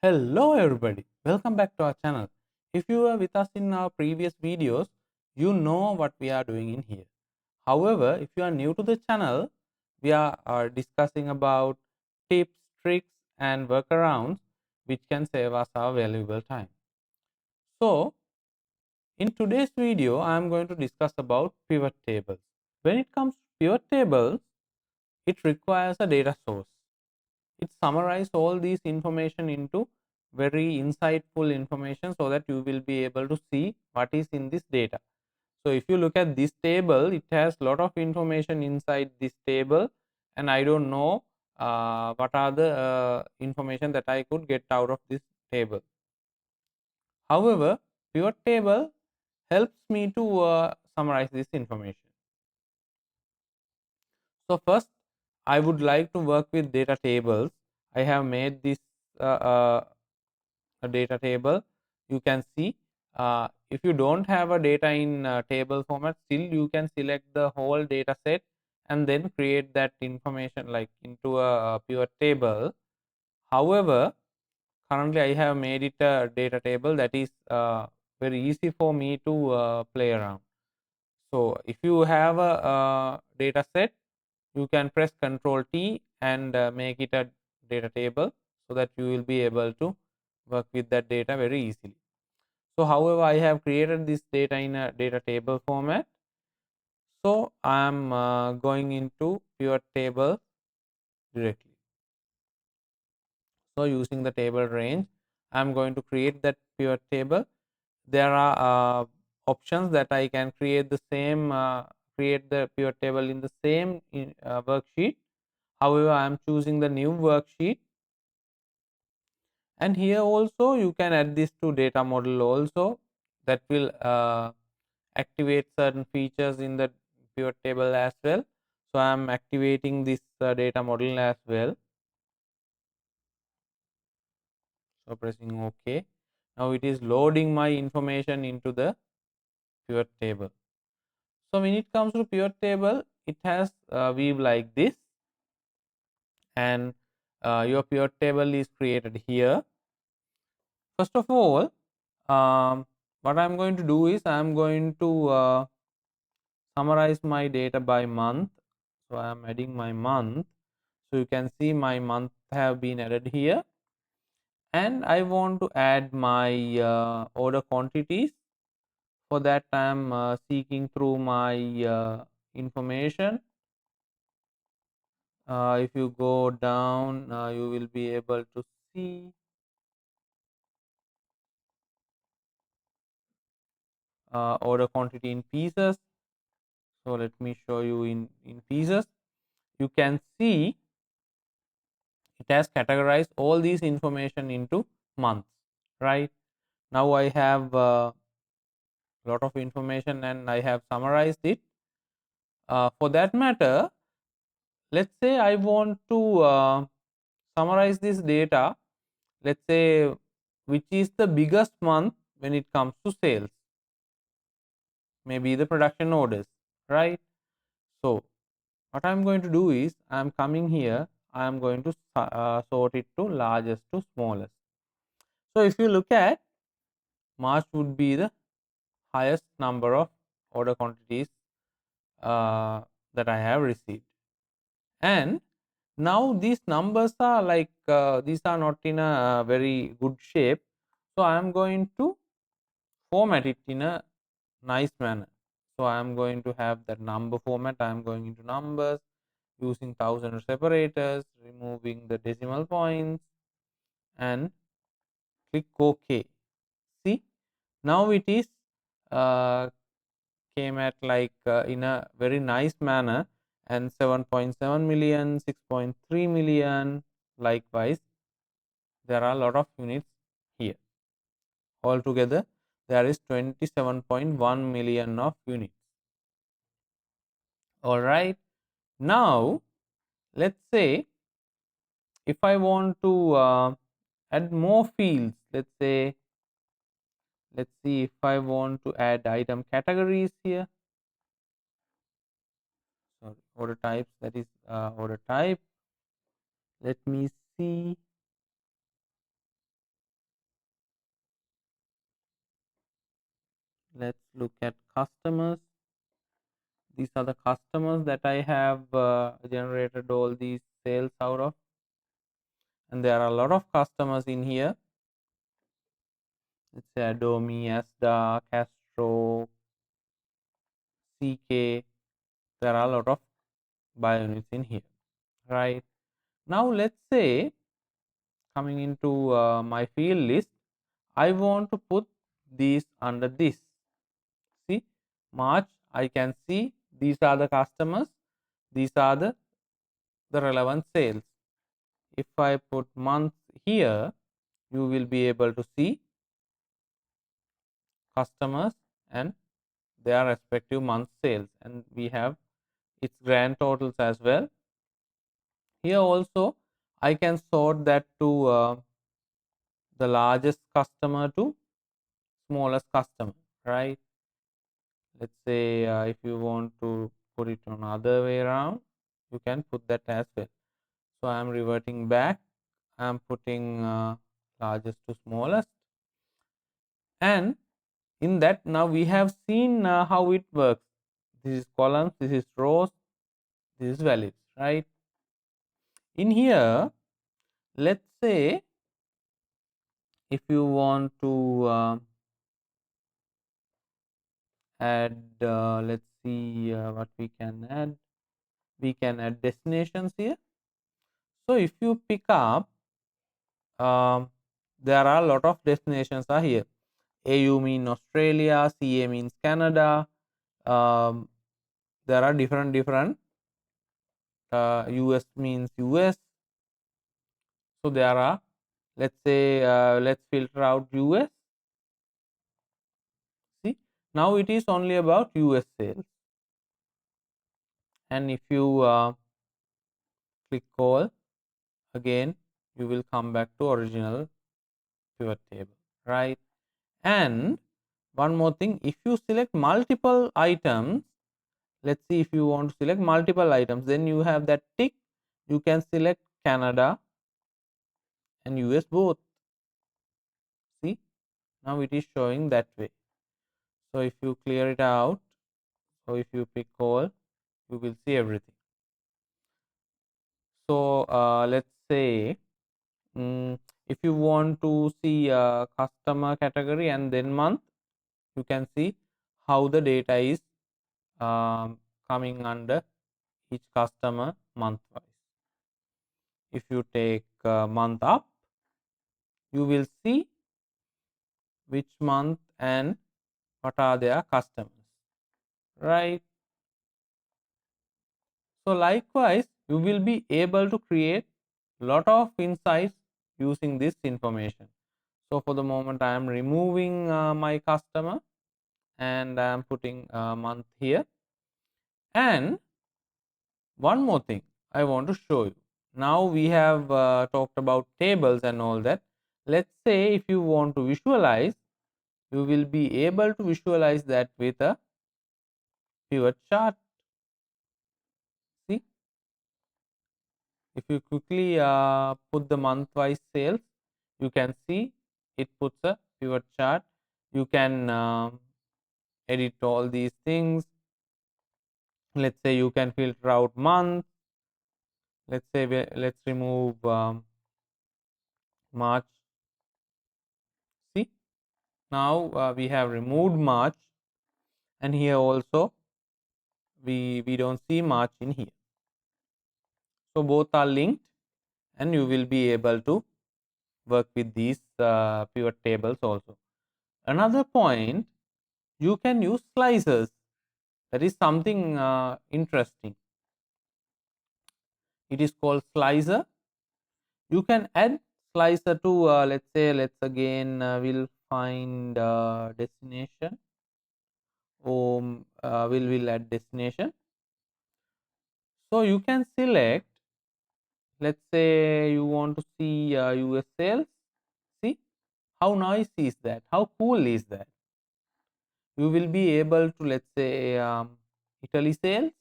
Hello everybody, welcome back to our channel. If you were with us in our previous videos, you know what we are doing in here. However, if you are new to the channel, we are discussing about tips, tricks and workarounds which can save us our valuable time. So, in today's video, I am going to discuss about pivot tables. When it comes to pivot tables, it requires a data source. It summarizes all these information into very insightful information so that you will be able to see what is in this data. So if you look at this table, it has lot of information inside this table, and I don't know what are the information that I could get out of this table. However, pivot table helps me to summarize this information. So first, I would like to work with data tables. I have made this a data table. You can see if you don't have a data in table format, still you can select the whole data set and then create that information like into a pivot table. However, currently I have made it a data table that is very easy for me to play around. So if you have a data set, you can press Ctrl T and make it a data table so that you will be able to work with that data very easily. So however, I have created this data in a data table format. So I am going into pivot table directly. So using the table range, I am going to create that pivot table. There are options that I can create the same create the pivot table in the same worksheet. However, I am choosing the new worksheet, and here also you can add this to data model also. That will activate certain features in the pivot table as well. So I am activating this data model as well. So pressing OK. Now it is loading my information into the pivot table. So when it comes to pivot table, it has view like this, and your pivot table is created here. First of all, what I'm going to do is I'm going to summarize my data by month. So I'm adding my month. So you can see my month have been added here, and I want to add my order quantities. For that, I'm seeking through my information. If you go down, you will be able to see order quantity in pieces. So let me show you in pieces. You can see it has categorized all these information into months. Right now, I have a lot of information and I have summarized it. For that matter, let's say I want to summarize this data. Let's say which is the biggest month when it comes to sales, maybe the production orders, right? So what I'm going to do is I'm coming here, I'm going to sort it to largest to smallest. So if you look at March would be the highest number of order quantities that I have received, and now these numbers are like these are not in a very good shape. So I am going to format it in a nice manner. So I am going to have that number format. I am going into numbers using thousand separators, removing the decimal points, and click OK. See, now it is uh, came at like in a very nice manner, and 7.7 million, 6.3 million. Likewise, there are a lot of units here. Altogether, there is 27.1 million of units. All right. Now, let's say if I want to add more fields, let's see if I want to add item categories here. Sorry, order types, that is order type. Let me see. let's look at customers. These are the customers that I have generated all these sales out of, and there are a lot of customers in here. Let's say Adobe, Asda, Castro, CK. There are a lot of buy units in here, right? Now let's say, coming into my field list, I want to put these under this. See, March, I can see these are the customers, these are the relevant sales. If I put month here, you will be able to see customers and their respective month sales, and we have its grand totals as well. Here also I can sort that to the largest customer to smallest customer, right? Let's say if you want to put it on other way around, you can put that as well. So I am reverting back, I am putting largest to smallest, and in that now we have seen how it works. This is columns, this is rows, this is values, right? In here, let's say if you want to add, let's see what we can add. We can add destinations here. So if you pick up, there are a lot of destinations are here. AU means Australia, CA means Canada. Um, there are different US means US. So there are, let's say, let's filter out US. See, now it is only about US sales. And if you click all, again you will come back to original pivot table, right? And one more thing, if you select multiple items, let's see, if you want to select multiple items, then you have that tick, you can select Canada and US both. See, now it is showing that way. So if you clear it out, so if you pick all, you will see everything. So let's say, if you want to see customer category and then month, you can see how the data is coming under each customer month wise. If you take month up, you will see which month and what are their customers, right? So likewise, you will be able to create lot of insights using this information. So for the moment, I am removing my customer and I am putting a month here. And one more thing I want to show you. Now we have talked about tables and all that. Let's say if you want to visualize, you will be able to visualize that with a pivot chart. See, if you quickly put the month wise sales, you can see it puts a pivot chart. You can edit all these things. Let's say you can filter out month. Let's say let's remove March. See, now we have removed March, and here also we don't see March in here. So both are linked, and you will be able to work with these pivot tables also. Another point, you can use slicers. That is something interesting. It is called slicer. You can add slicer to let's say, let's again we'll find destination. We'll add destination. So you can select, let's say you want to see US sales. See how nice is that, how cool is that. You will be able to, let's say, Italy sales.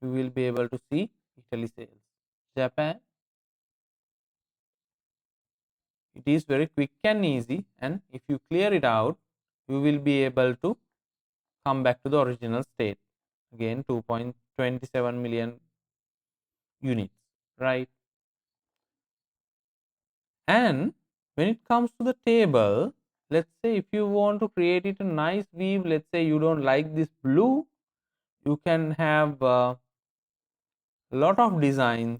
You will be able to see Italy sales. Japan. It is very quick and easy, and if you clear it out, you will be able to come back to the original state. Again, 2.27 million units, right? And when it comes to the table, let's say if you want to create it a nice weave, let's say you don't like this blue, you can have a lot of designs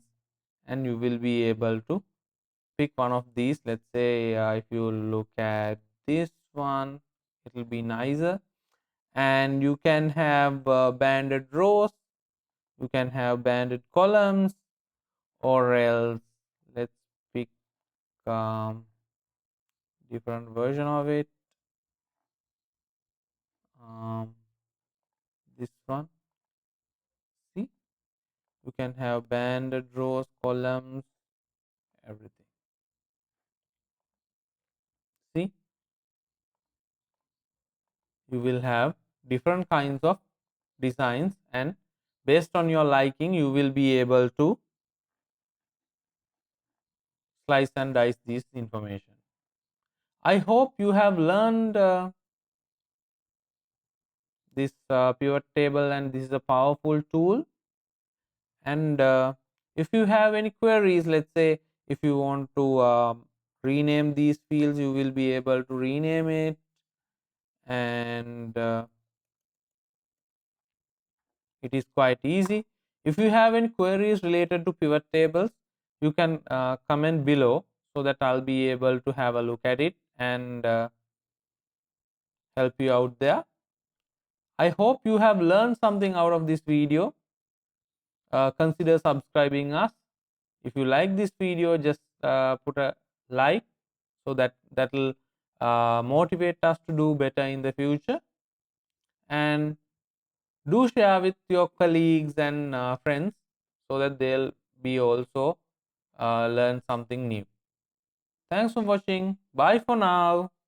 and you will be able to pick one of these. Let's say if you look at this one, it will be nicer, and you can have banded rows, you can have banded columns, or else let's pick different version of it. um, this one, see, you can have banded rows, columns, everything. See, you will have different kinds of designs, and based on your liking you will be able to slice and dice this information. I hope you have learned this pivot table, and this is a powerful tool. And if you have any queries, let's say if you want to rename these fields, you will be able to rename it. And it is quite easy. If you have any queries related to pivot tables, you can comment below, so that I'll be able to have a look at it and help you out there. I hope you have learned something out of this video. Consider subscribing us. If you like this video, just put a like, so that will motivate us to do better in the future. And do share with your colleagues and friends, so that they'll be also learn something new. Thanks for watching. Bye for now.